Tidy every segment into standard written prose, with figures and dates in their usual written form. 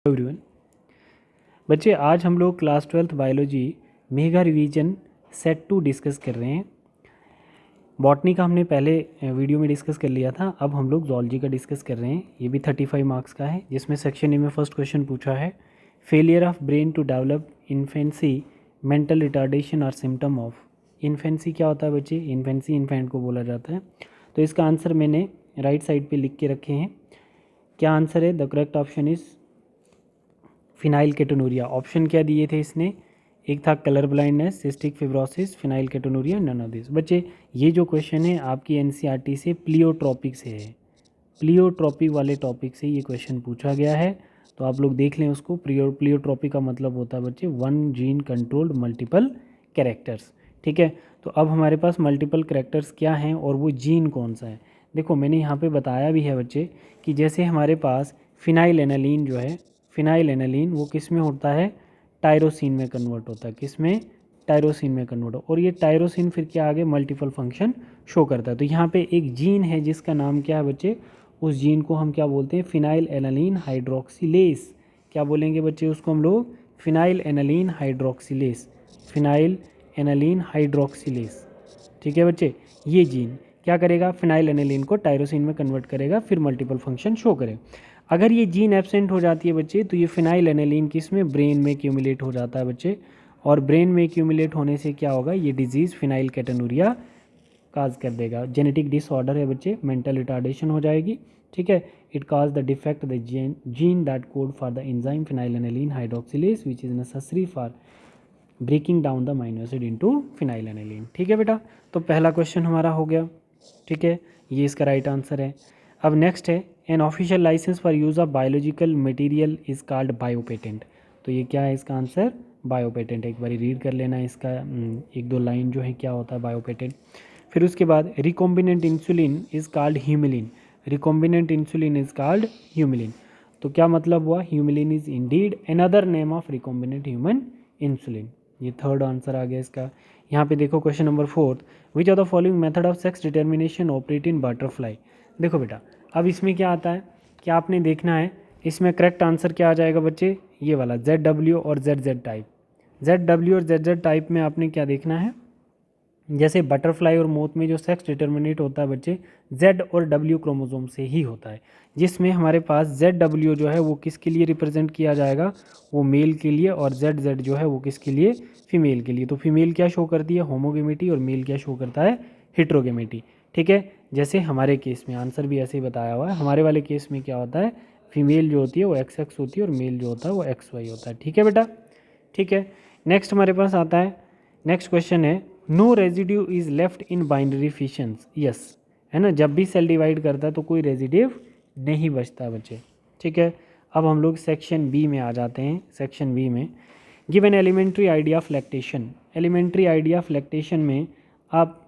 Everyone, बच्चे आज हम लोग class 12th biology mega revision set 2 discuss कर रहे हैं। बॉटनी का हमने पहले वीडियो में डिस्कस कर लिया था, अब हम लोग जूलॉजी का डिस्कस कर रहे हैं। ये भी 35 मार्क्स का है, जिसमें सेक्शन ए में फर्स्ट क्वेश्चन पूछा है, failure of brain to develop infancy mental retardation और सिम्टम ऑफ। इन्फेंसी क्या होता है बच्चे? इन्फेंसी इन्फेंट को बोला जाता है। तो इसका आंसर मैंने राइट साइड पर लिख के रखे हैं। क्या आंसर है? The correct option is phenylketonuria. Option क्या दिए थे इसने? एक था colour blindness, cystic fibrosis, phenylketonuria, none of this. बच्चे ये जो क्वेश्चन है आपकी एनसीईआरटी से प्लियोट्रॉपिक से है, प्लियोट्रॉपिक वाले टॉपिक से ये क्वेश्चन पूछा गया है। तो आप लोग देख लें उसको। प्लियोट्रॉपिक का मतलब होता है बच्चे one gene controlled multiple characters. ठीक है, तो अब हमारे पास मल्टीपल कैरेक्टर्स क्या हैं और वो जीन कौन सा है? देखो मैंने यहाँ पे बताया भी है बच्चे कि जैसे हमारे पास फिनाइल एनालिन जो है, फिनाइल एनालिन वो किस में होता है? टायरोसिन में कन्वर्ट होता है। किस में? टायरोसिन में कन्वर्ट हो। और ये टायरोसिन फिर क्या आगे मल्टीपल फंक्शन शो करता है। तो यहाँ पे एक जीन है जिसका नाम क्या है बच्चे? उस जीन को हम क्या बोलते हैं? Phenylalanine hydroxylase. क्या बोलेंगे बच्चे उसको हम लोग? Phenylalanine hydroxylase, phenylalanine hydroxylase. ठीक है बच्चे, ये जीन क्या करेगा? फिनाइल एनालिन को टायरोसिन में कन्वर्ट करेगा, फिर मल्टीपल फंक्शन शो करे। अगर ये जीन एब्सेंट हो जाती है बच्चे तो ये फिनाइल एनालिन किस में? ब्रेन में एक्यूमुलेट हो जाता है बच्चे। और ब्रेन में एक्यूमुलेट होने से क्या होगा? ये डिजीज़ फिनाइल केटोनूरिया काज कर देगा। जेनेटिक डिसऑर्डर है बच्चे, मेंटल रिटार्डेशन हो जाएगी। ठीक है, it cause the defect the gene that code for the enzyme phenylalanine hydroxylase which is necessary for breaking down the amino acid into phenylalanine. ठीक है बेटा, तो पहला क्वेश्चन हमारा हो गया। ठीक है, ये इसका राइट आंसर है। अब नेक्स्ट है, an official licence for use of biological material is called biopatent. तो ये क्या है इसका आंसर? बायोपेटेंट। एक बार रीड कर लेना इसका एक दो लाइन जो है क्या होता है बायोपेटेंट। फिर उसके बाद recombinant insulin is called Humulin. Recombinant insulin is called Humulin. तो क्या मतलब हुआ? Humulin is indeed another name of recombinant human insulin. ये थर्ड आंसर आ गया इसका। यहाँ पे देखो question number 4, which are the following method of sex determination operate in butterfly. देखो बेटा, अब इसमें क्या आता है, क्या आपने देखना है इसमें करेक्ट आंसर क्या आ जाएगा बच्चे? ये वाला ZW और ZZ टाइप। ZW और ZZ टाइप में आपने क्या देखना है? जैसे बटरफ्लाई और मोथ में जो सेक्स डिटर्मिनेट होता है बच्चे Z और W क्रोमोसोम से ही होता है, जिसमें हमारे पास ZW जो है वो किसके लिए रिप्रेजेंट किया जाएगा? वो मेल के लिए, और ZZ जो है वो किसके लिए? फीमेल के लिए। तो फीमेल क्या शो करती है? होमोगेमिटी, और मेल क्या शो करता है? हेट्रोगेमिटी। ठीक है, जैसे हमारे केस में आंसर भी ऐसे ही बताया हुआ है। हमारे वाले केस में क्या होता है? फीमेल जो होती है वो XX होती है और मेल जो होता है वो XY होता है। ठीक है बेटा, ठीक है। नेक्स्ट हमारे पास आता है, नेक्स्ट क्वेश्चन है, no residue is left in binary fissions. Yes, है ना, जब भी सेल डिवाइड करता है तो कोई रेजिड्यू नहीं बचता बच्चे। ठीक है, अब हम लोग सेक्शन बी में आ जाते हैं। सेक्शन बी में give an elementary idea of lactation. Elementary idea of lactation में आप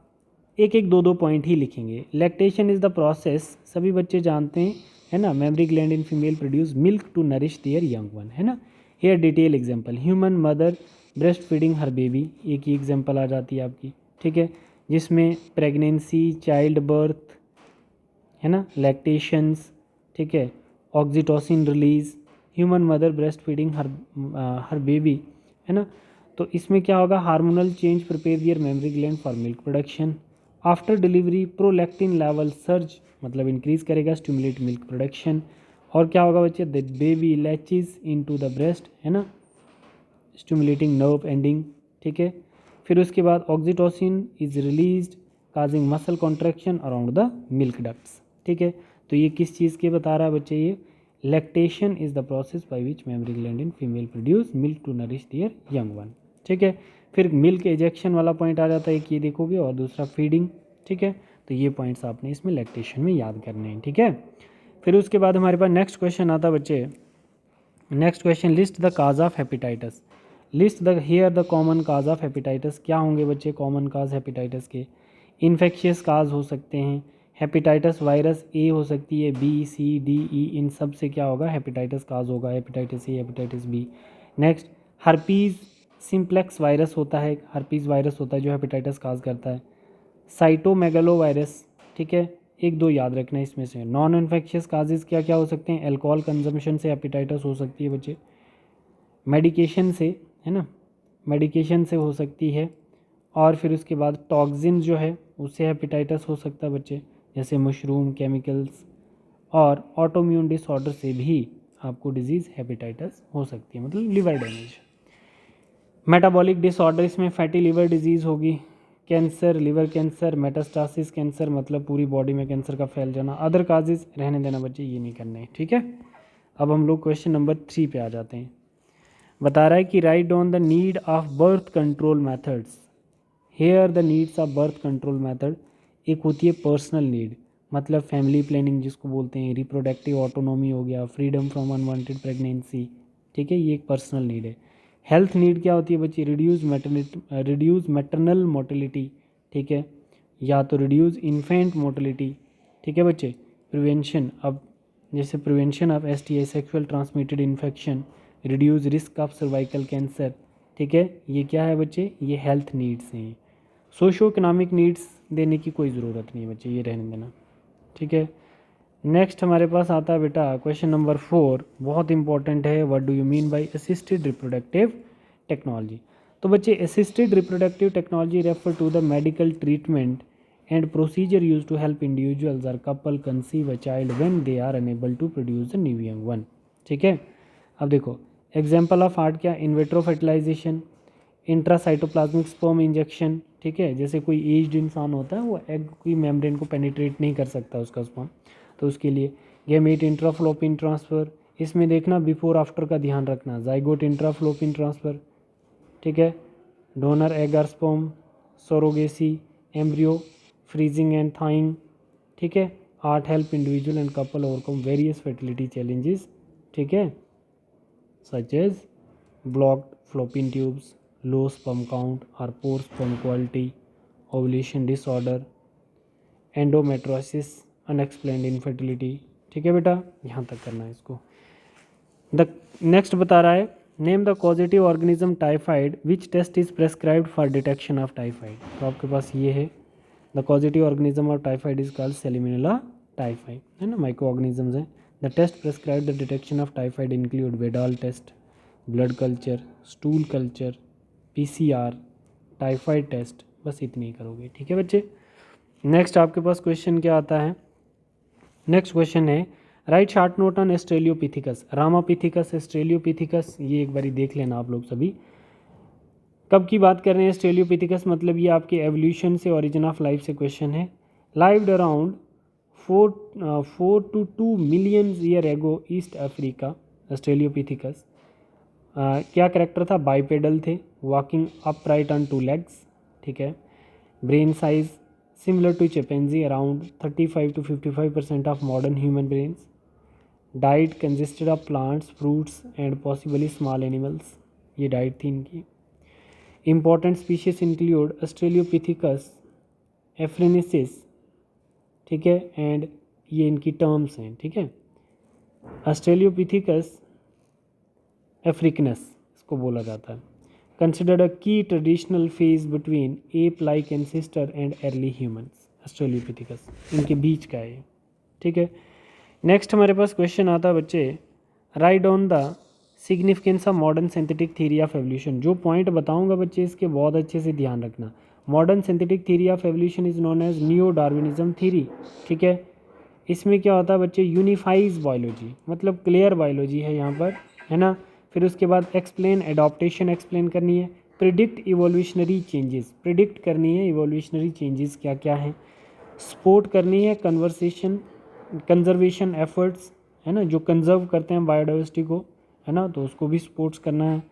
एक एक दो दो पॉइंट ही लिखेंगे। लैक्टेशन इज़ द प्रोसेस, सभी बच्चे जानते हैं, है ना, mammary gland in female produce milk to nourish their young one, है ना। Here detail example, human mother breast feeding her baby, एक ही एग्जाम्पल आ जाती है आपकी। ठीक है, जिसमें प्रेगनेंसी, चाइल्ड बर्थ, है ना, लैक्टेशंस, ठीक है, oxytocin release, human mother breast feeding her baby, है ना। तो इसमें क्या होगा? Hormonal change prepare their mammary gland for milk production. After delivery prolactin level surge, मतलब इंक्रीज करेगा, स्टिमुलेट मिल्क प्रोडक्शन। और क्या होगा बच्चे? The baby latches into the breast, है ना, स्टिमुलेटिंग नर्व एंडिंग। ठीक है, फिर उसके बाद oxytocin is released causing muscle contraction around the milk ducts. ठीक है, तो ये किस चीज़ के बता रहा है बच्चे? ये lactation is the process by which mammary gland in female produce milk to nourish their young one. ठीक है, फिर मिल्क एजेक्शन वाला पॉइंट आ जाता है, एक ये देखोगे, और दूसरा फीडिंग। ठीक है, तो ये पॉइंट्स आपने इसमें लैक्टेशन में याद करने हैं। ठीक है, फिर उसके बाद हमारे पास नेक्स्ट क्वेश्चन आता है बच्चे। Next question, list the cause of hepatitis. List the here the common cause of hepatitis. क्या होंगे बच्चे कॉमन काज हेपेटाइटिस के? इन्फेक्शियस काज हो सकते हैं, हेपेटाइटिस वायरस ए हो सकती है, बी सी डी ई, इन सब से क्या होगा? हेपेटाइटिस काज होगा, hepatitis A, hepatitis B. Next, herpes simplex virus होता है, हर्पीज वायरस होता है जो हेपेटाइटिस काज करता है। साइटोमेगलो वायरस, ठीक है, एक दो याद रखना है इसमें से। नॉन इन्फेक्शियस काजेज़ क्या क्या हो सकते हैं? अल्कोहल कंजम्पशन से हेपेटाइटिस हो सकती है बच्चे, मेडिकेशन से, है ना, मेडिकेशन से हो सकती है, और फिर उसके बाद टॉक्सिन जो है उससे हेपेटाइटिस हो सकता है बच्चे, जैसे मशरूम केमिकल्स, और ऑटोम्यून डिसऑर्डर से भी आपको डिजीज़ हेपेटाइटिस हो सकती है, मतलब लिवर डैमेज। मेटाबॉलिक डिसऑर्डर, इसमें फैटी लिवर डिजीज़ होगी, cancer, liver cancer, metastasis cancer, मतलब पूरी बॉडी में कैंसर का फैल जाना। अदर काजेज़ रहने देना बच्चे, ये नहीं करने हैं, ठीक है। अब हम लोग क्वेश्चन नंबर 3 पे आ जाते हैं। बता रहा है कि write down the need of birth control methods. Here the needs of birth control method. एक होती है पर्सनल नीड, मतलब फैमिली प्लानिंग जिसको बोलते हैं, रिप्रोडक्टिव ऑटोनॉमी हो गया, फ्रीडम फ्रॉम अनवांटेड प्रेगनेंसी, ठीक है, ये एक पर्सनल नीड है। हेल्थ नीड क्या होती है बच्ची? रिड्यूस मैटरनल मोर्टेलिटी, ठीक है, या तो रिड्यूस इन्फेंट मोर्टेलिटी, ठीक है बच्चे। प्रिवेंशन, अब जैसे prevention of STI sexual transmitted infection, reduce risk of cervical cancer, ठीक है, ये क्या है बच्चे? ये हेल्थ नीड्स हैं। सोशो इकोनॉमिक नीड्स देने की कोई ज़रूरत नहीं है बच्चे, ये रहने देना, ठीक है। नेक्स्ट हमारे पास आता है बेटा क्वेश्चन नंबर 4, बहुत इंपॉर्टेंट है। What do you mean by assisted reproductive technology? तो बच्चे assisted reproductive technology refer to the medical treatment and procedure use to help individuals और couple conceive a child when they are unable to produce a new young one, ठीक है। अब देखो example of ART क्या? In vitro fertilisation, intracytoplasmic sperm injection, ठीक है, जैसे कोई एज्ड इंसान होता है वो एग की मेम्ब्रेन को पेनिट्रेट नहीं कर सकता उसका स्पर्म, तो उसके लिए गैमेट इंट्राफ्लोपिन ट्रांसफ़र, इसमें देखना बिफोर आफ्टर का ध्यान रखना, जाइगोट इंट्राफ्लोपिन ट्रांसफ़र, ठीक है, डोनर एग और sperm, surrogacy, embryo freezing and thawing, ठीक है। Art help individual and couple overcome various fertility challenges, ठीक है, such as blocked fallopian tubes, low sperm count or poor sperm quality, ovulation disorder, endometriosis, unexplained infertility, ठीक है बेटा, यहाँ तक करना है इसको। द नेक्स्ट बता रहा है name the causative organism typhoid which test is prescribed for detection of typhoid. तो आपके पास ये है, the causative organism of typhoid is called salmonella typhoid, है ना, माइक्रो ऑर्गेनिजम्स हैं। The test prescribe the detection of typhoid include Widal test, blood culture, stool culture, PCR, typhoid test, बस इतनी ही करोगे, ठीक है बच्चे। नेक्स्ट आपके पास क्वेश्चन क्या आता है? नेक्स्ट क्वेश्चन है write short note on australopithecus, ramapithecus, australopithecus, ये एक बारी देख लेना आप लोग सभी। कब की बात कर रहे हैं एस्ट्रेलियोपिथिकस? मतलब ये आपके एवोल्यूशन से, ओरिजिन ऑफ लाइफ से क्वेश्चन है। Lived around 4 to 2 million year ago East Africa, australopithecus. क्या करेक्टर था? बाइपेडल थे, वॉकिंग अपराइट ऑन 2 लेग्स, ठीक है। Brain size similar to chimpanzee, around 35 to 55% of modern human brains. Diet consisted of plants, fruits and possibly small animals, ये diet थी इनकी। Important species include Australopithecus afarensis, ठीक है, and ये इनकी terms हैं, ठीक है। ऑस्ट्रेलियोपिथिकस अफ्रीकनस इसको बोला जाता है। Considered a key traditional phase between ape like ancestor and early humans, australopithecus इनके बीच का है, ठीक है। नेक्स्ट हमारे पास क्वेश्चन आता है बच्चे, write down the significance of modern synthetic theory of evolution. जो पॉइंट बताऊंगा बच्चे इसके बहुत अच्छे से ध्यान रखना। Modern synthetic theory of evolution is known as new Darwinism theory, ठीक है। इसमें क्या होता है बच्चे? यूनिफाइज बायोलॉजी, मतलब क्लियर बायोलॉजी है यहाँ पर, है ना। फिर उसके बाद एक्सप्लेन एडॉप्टेशन एक्सप्लेन करनी है, प्रिडिक्ट इवोल्यूशनरी चेंजेस, प्रिडिक्ट करनी है इवोल्यूशनरी चेंजेस क्या क्या हैं, सपोर्ट करनी है कंजर्वेशन एफर्ट्स, है ना, जो कंजर्व करते हैं बायोडाइवर्सिटी को, है ना, तो उसको भी सपोर्ट्स करना है।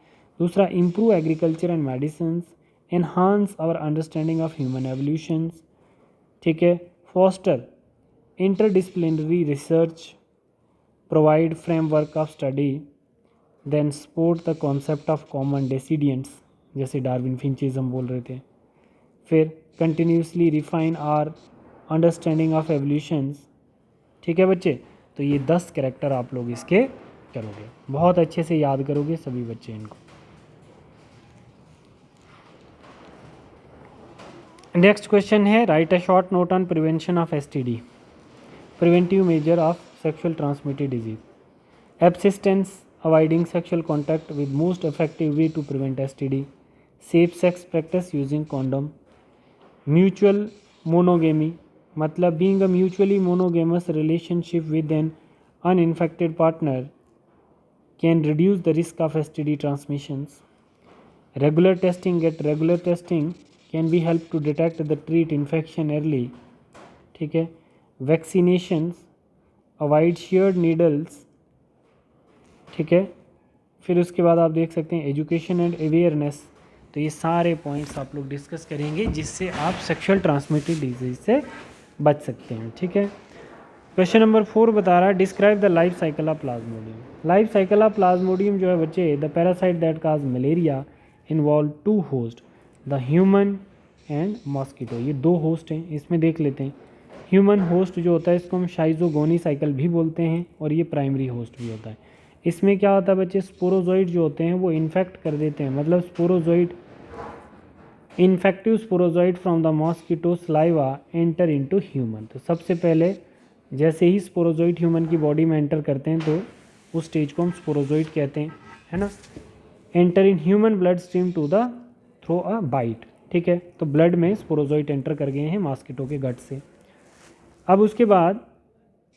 दूसरा improve agriculture and medicine, enhance our understanding of human evolutions, ठीक है। Foster interdisciplinary research, provide framework of study, then support the concept of common descendants, जैसे डार्विन फिंचेस हम बोल रहे थे। फिर continuously refine our understanding of evolutions, ठीक है बच्चे। तो ये 10 कैरेक्टर आप लोग इसके करोगे, बहुत अच्छे से याद करोगे सभी बच्चे इनको। नेक्स्ट क्वेश्चन है right a short note on prevention of STD। Preventive measure of sexual transmitted disease, abstinence avoiding sexual contact with most effective way to prevent STD, safe sex practice using condom, mutual monogamy मतलब being a mutually monogamous relationship with an uninfected partner can reduce the risk of STD transmissions. Regular testing can be help to detect the treat infection early. ठीक है. Vaccinations, avoid shared needles. ठीक है. फिर उसके बाद आप देख सकते हैं एजुकेशन एंड अवेयरनेस. तो ये सारे पॉइंट्स आप लोग डिस्कस करेंगे जिससे आप सेक्सुअल ट्रांसमिटेड डिजीज से बच सकते हैं. ठीक है. क्वेश्चन नंबर 4 बता रहा है describe the life cycle of Plasmodium. Life cycle of Plasmodium जो है बच्चे, the parasite that cause malaria involve 2 host, the human and mosquito. ये 2 होस्ट हैं. इसमें देख लेते हैं. ह्यूमन होस्ट जो होता है इसको हम शाइजोगोनी साइकिल भी बोलते हैं और ये प्राइमरी होस्ट भी होता है. इसमें क्या होता है बच्चे, स्पोरोजोइड जो होते हैं वो इन्फेक्ट कर देते हैं. मतलब sporozoite, infective sporozoite from the mosquito saliva enter into human. तो सबसे पहले जैसे ही स्पोरोजोइड ह्यूमन की बॉडी में एंटर करते हैं तो उस स्टेज को हम स्पोरोजोइड कहते हैं, है ना. Enter in human blood stream to the through a bite. ठीक है. तो ब्लड में स्पोरोजोइड एंटर कर गए हैं मॉस्किटो के गट से. अब उसके बाद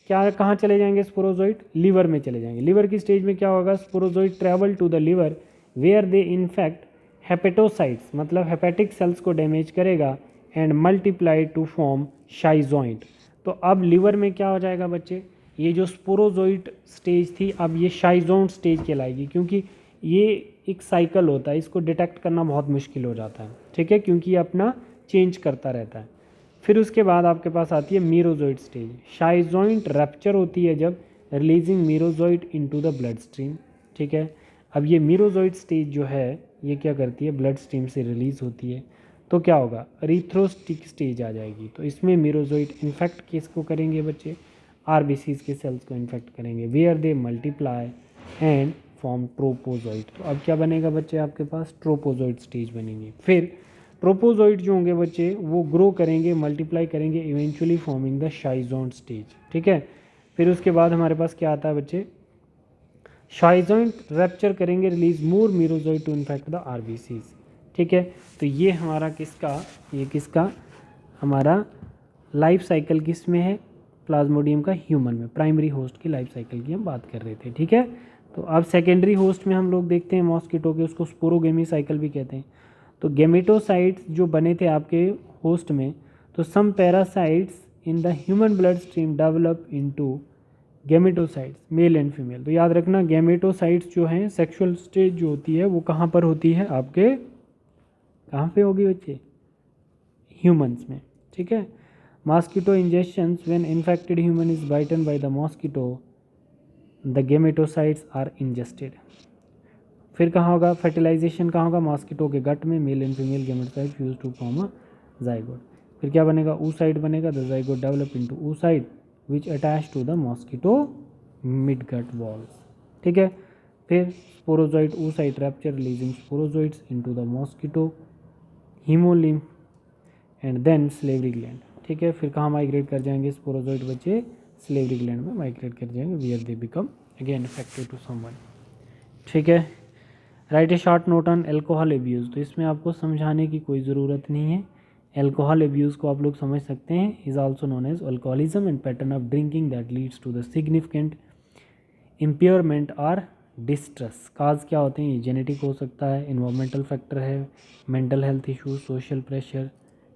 क्या, कहाँ चले जाएंगे स्पोरोजोइड, लीवर में चले जाएंगे. लीवर की स्टेज में क्या होगा, sporozoite travel to the liver where they infect hepatocytes, मतलब हेपेटिक सेल्स को डैमेज करेगा, एंड मल्टीप्लाई टू फॉर्म शाइजोइड. तो अब लीवर में क्या हो जाएगा बच्चे, ये जो स्पोरोजोइड स्टेज थी अब ये शाइजोइड स्टेज कहलाएगी, क्योंकि ये एक साइकिल होता है, इसको डिटेक्ट करना बहुत मुश्किल हो जाता है. ठीक है. क्योंकि ये अपना चेंज करता रहता है. फिर उसके बाद आपके पास आती है मीरोजोइड स्टेज. शाइजोइड रैप्चर होती है जब releasing merozoite into the blood stream. ठीक है. अब ये मीरोजोइड स्टेज जो है ये क्या करती है, ब्लड स्ट्रीम से रिलीज होती है. तो क्या होगा, एरिथ्रोस्टिक स्टेज आ जाएगी. तो इसमें मीरोजोइड इन्फेक्ट किसको करेंगे बच्चे, आरबीसीज के सेल्स को इन्फेक्ट करेंगे, where they multiply and form trophozoite. तो अब क्या बनेगा बच्चे, आपके पास ट्रोपोजोइड स्टेज बनेंगे. फिर ट्रोपोजोइड जो होंगे बच्चे वो ग्रो करेंगे, मल्टीप्लाई करेंगे, इवेंचुअली फॉर्मिंग द शाइजोइड स्टेज. ठीक है. फिर उसके बाद हमारे पास क्या आता है बच्चे, शाइजोइड रैप्चर करेंगे, release more merozoite to infect the RBCs. ठीक है. तो ये हमारा किसका हमारा लाइफ साइकिल किस में है, प्लाज्मोडियम का ह्यूमन में, प्राइमरी होस्ट की लाइफ साइकिल की हम बात कर रहे थे. ठीक है. तो अब सेकेंडरी होस्ट में हम लोग देखते हैं मॉस्किटो के, उसको स्पोरोगेमी साइकिल भी कहते हैं. तो गेमेटोसाइट्स जो बने थे आपके होस्ट में, तो some parasites in the human blood stream develop into gametocytes male and female. तो याद रखना गेमेटोसाइट्स जो हैं सेक्सुअल स्टेज जो होती है वो कहाँ पर होती है, आपके कहाँ पे होगी बच्चे, ह्यूमंस में. ठीक है. Mosquito injections when infected human is bitten by the mosquito the gametocytes are ingested. फिर कहाँ होगा, फर्टिलाइजेशन कहाँ होगा, मॉस्किटो के गट में, male and female gametocyte use to form a zygote. फिर क्या बनेगा, oocyte बनेगा, the zygote develop into oocyte which attach to the mosquito mid gut walls. ठीक है. फिर sporozoite oocyte rupture releasing sporozoites into the mosquito haemolymph and then salivary gland. ठीक है. फिर कहाँ माइग्रेट कर जाएंगे स्पोरोजोइड बच्चे, स्लेवरी ग्लैंड में माइग्रेट कर जाएंगे, where they become again effective to someone. ठीक है. Write a short note on alcohol abuse. तो इसमें आपको समझाने की कोई ज़रूरत नहीं है. एल्कोहल एब्यूज़ को आप लोग समझ सकते हैं, is also known as alcoholism and pattern of drinking that leads to the significant impairment और डिस्ट्रेस. काज क्या होते हैं, ये जेनेटिक हो सकता है, इन्वायरमेंटल फैक्टर है, mental health issues, social pressure.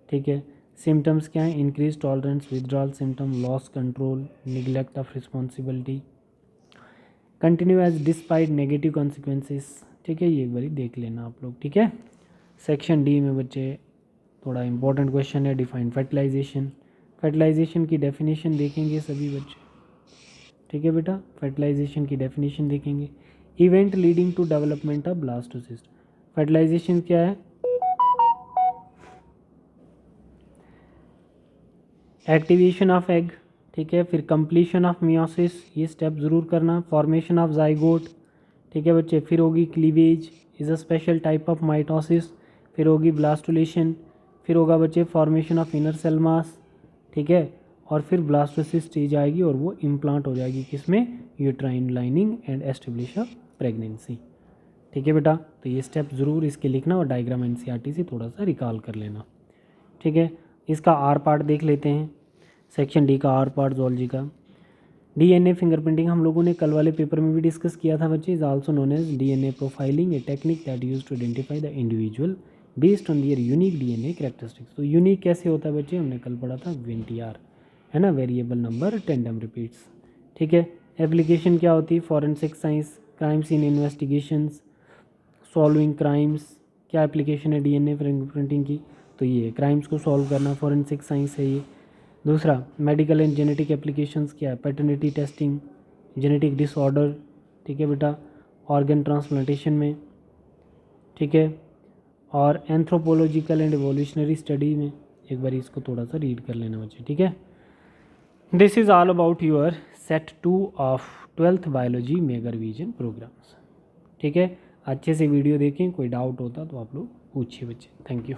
ठीक है. सिम्टम्स क्या हैं, increase tolerance, withdrawal symptom, loss control, neglect of responsibility, continue as despite negative consequences. ठीक है. ये एक बारी देख लेना आप लोग. ठीक है. सेक्शन डी में बच्चे थोड़ा इंपॉर्टेंट क्वेश्चन है, डिफाइन फर्टिलाइजेशन. फर्टिलाइजेशन की डेफिनेशन देखेंगे सभी बच्चे. ठीक है बेटा. फर्टिलाइजेशन की डेफिनेशन देखेंगे. Event leading to development of blastocyst. Fertilization क्या है, एक्टिवेशन ऑफ एग. ठीक है. फिर कंप्लीशन ऑफ मियोसिस, ये स्टेप ज़रूर करना. Formation of zygote. ठीक है बच्चे. फिर होगी cleavage, is a special type of mitosis. फिर होगी ब्लास्टुलेशन. फिर होगा बच्चे formation of inner cell mass. ठीक है. और फिर ब्लास्टोसिस स्टेज आएगी और वो इम्प्लांट हो जाएगी किसमें, uterine lining and establish a pregnancy. ठीक है बेटा, तो ये स्टेप ज़रूर इसके लिखना और डायग्राम एनसीईआरटी से थोड़ा सा रिकॉल कर लेना। ठीक है, इसका आर पार्ट देख लेते हैं, सेक्शन डी का आर पार्ट जूलॉजी का। डीएनए फिंगरप्रिंटिंग हम लोगों ने कल वाले पेपर में भी डिस्कस किया था बच्चे, is also known as DNA profiling, a technique that use to identify the individual based on their unique DNA characteristics. तो यूनिक कैसे होता है बच्चे, हमने कल पढ़ा था VNTR, है ना, वेरिएबल नंबर टेंडम रिपीट्स। ठीक है, एप्लीकेशन क्या होती है, फॉरेंसिक साइंस, क्राइम्स इन इन्वेस्टिगेशंस, सॉल्विंग क्राइम्स, क्या एप्लीकेशन है डीएनए फिंगरप्रिंटिंग की, तो ये क्राइम्स को सॉल्व करना, फॉरेंसिक साइंस है ये। दूसरा मेडिकल एंड जेनेटिक एप्लीकेशंस क्या है, पैटर्निटी टेस्टिंग, जेनेटिक डिसऑर्डर, ठीक है बेटा, ऑर्गन ट्रांसप्लांटेशन में, ठीक है, और एंथ्रोपोलॉजिकल एंड एवोल्यूशनरी स्टडी में। एक बार इसको थोड़ा सा रीड कर लेना बच्चे, ठीक है। This is all about your set 2 of 12th biology mega revision programmes. ठीक है, अच्छे से वीडियो देखें, कोई डाउट होता तो आप लोग पूछिए बच्चे। Thank you.